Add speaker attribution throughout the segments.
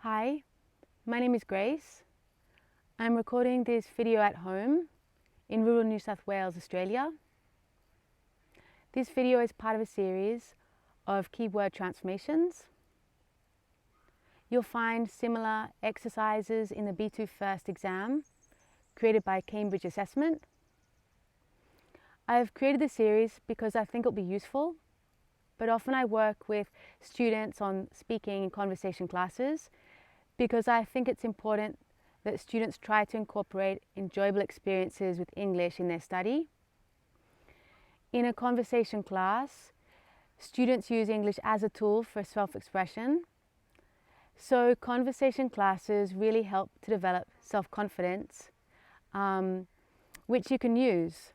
Speaker 1: Hi, my name is Grace. I'm recording this video at home in rural New South Wales, Australia. This video is part of a series of keyword transformations. You'll find similar exercises in the B2 First exam created by Cambridge Assessment. I've created this series because I think it'll be useful, but often I work with students on speaking and conversation classes because I think it's important that students try to incorporate enjoyable experiences with English in their study. In a conversation class, students use English as a tool for self-expression. So conversation classes really help to develop self-confidence, which you can use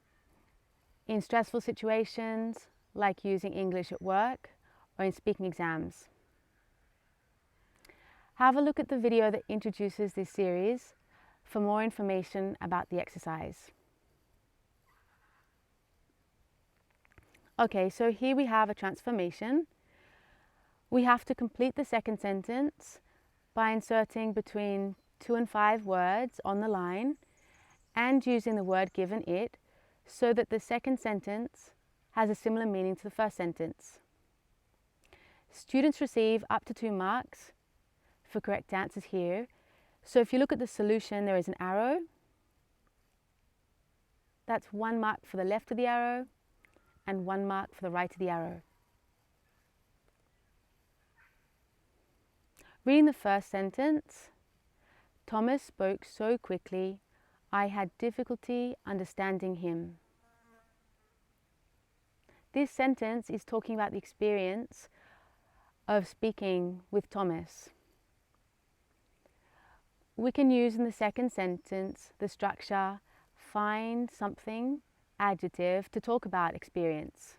Speaker 1: in stressful situations like using English at work or in speaking exams. Have a look at the video that introduces this series for more information about the exercise. Okay, so here we have a transformation. We have to complete the second sentence by inserting between 2 and 5 words on the line and using the word given it so that the second sentence has a similar meaning to the first sentence. Students receive up to 2 marks for correct answers here. So if you look at the solution, there is an arrow. That's 1 mark for the left of the arrow and 1 mark for the right of the arrow. Reading the first sentence, Thomas spoke so quickly, I had difficulty understanding him. This sentence is talking about the experience of speaking with Thomas. We can use in the second sentence the structure find something, adjective, to talk about experience.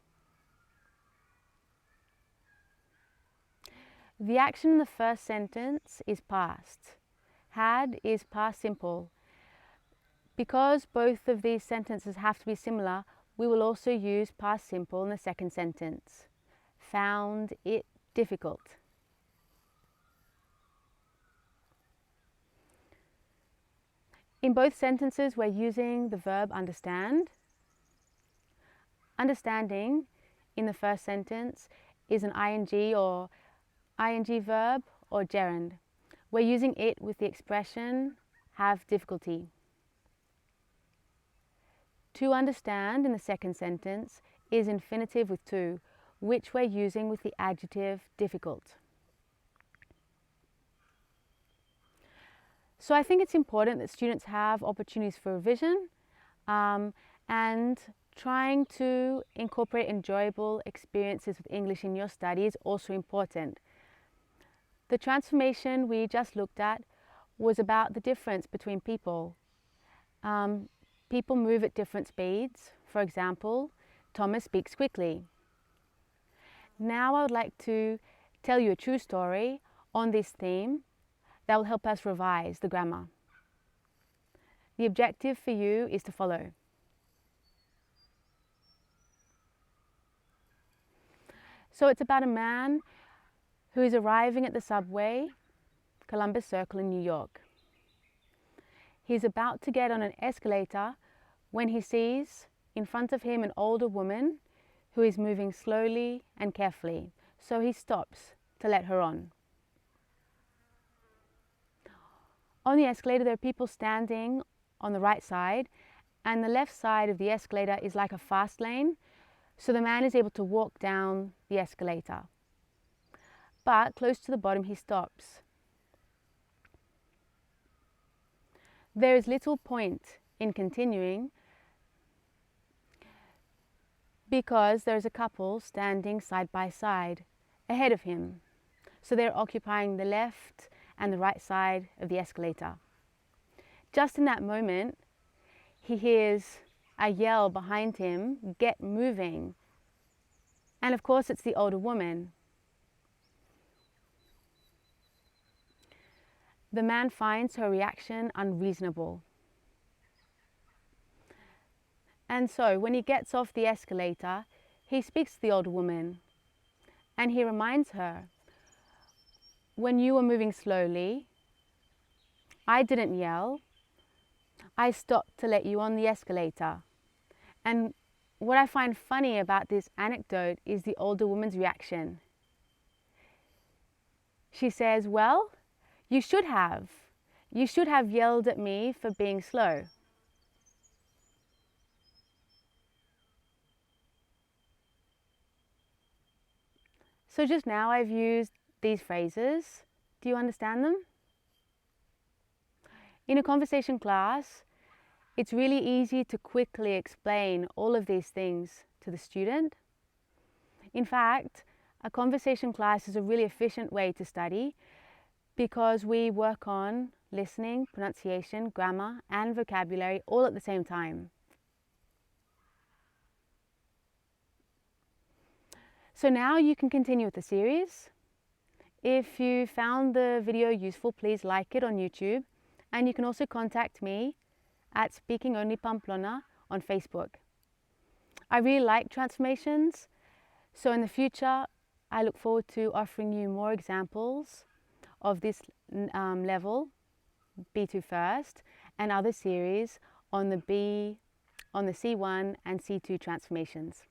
Speaker 1: The action in the first sentence is past. Had is past simple. Because both of these sentences have to be similar, we will also use past simple in the second sentence. Found it difficult. In both sentences, we're using the verb understand. Understanding in the first sentence is an ing or ing verb or gerund. We're using it with the expression have difficulty. To understand in the second sentence is infinitive with to, which we're using with the adjective difficult. So I think it's important that students have opportunities for revision and trying to incorporate enjoyable experiences with English in your study is also important. The transformation we just looked at was about the difference between people. People move at different speeds. For example, Thomas speaks quickly. Now I would like to tell you a true story on this theme that will help us revise the grammar. The objective for you is to follow. So it's about a man who is arriving at the subway, Columbus Circle in New York. He's about to get on an escalator when he sees in front of him an older woman who is moving slowly and carefully. So he stops to let her on. On the escalator, there are people standing on the right side, and the left side of the escalator is like a fast lane, so the man is able to walk down the escalator. But close to the bottom, he stops. There is little point in continuing because there is a couple standing side by side ahead of him. So they're occupying the left and the right side of the escalator. Just in that moment, he hears a yell behind him, "Get moving." And of course, it's the older woman. The man finds her reaction unreasonable. And so when he gets off the escalator, he speaks to the older woman and he reminds her, when you were moving slowly, I didn't yell. I stopped to let you on the escalator. And what I find funny about this anecdote is the older woman's reaction. She says, well, you should have. You should have yelled at me for being slow. So just now I've used these phrases. Do you understand them? In a conversation class, it's really easy to quickly explain all of these things to the student. In fact, a conversation class is a really efficient way to study because we work on listening, pronunciation, grammar, and vocabulary all at the same time. So now you can continue with the series. If you found the video useful, please like it on YouTube, and you can also contact me at Speaking Only Pamplona on Facebook. I really like transformations, so in the future I look forward to offering you more examples of this level, B2 first, and other series on the C1 and C2 transformations.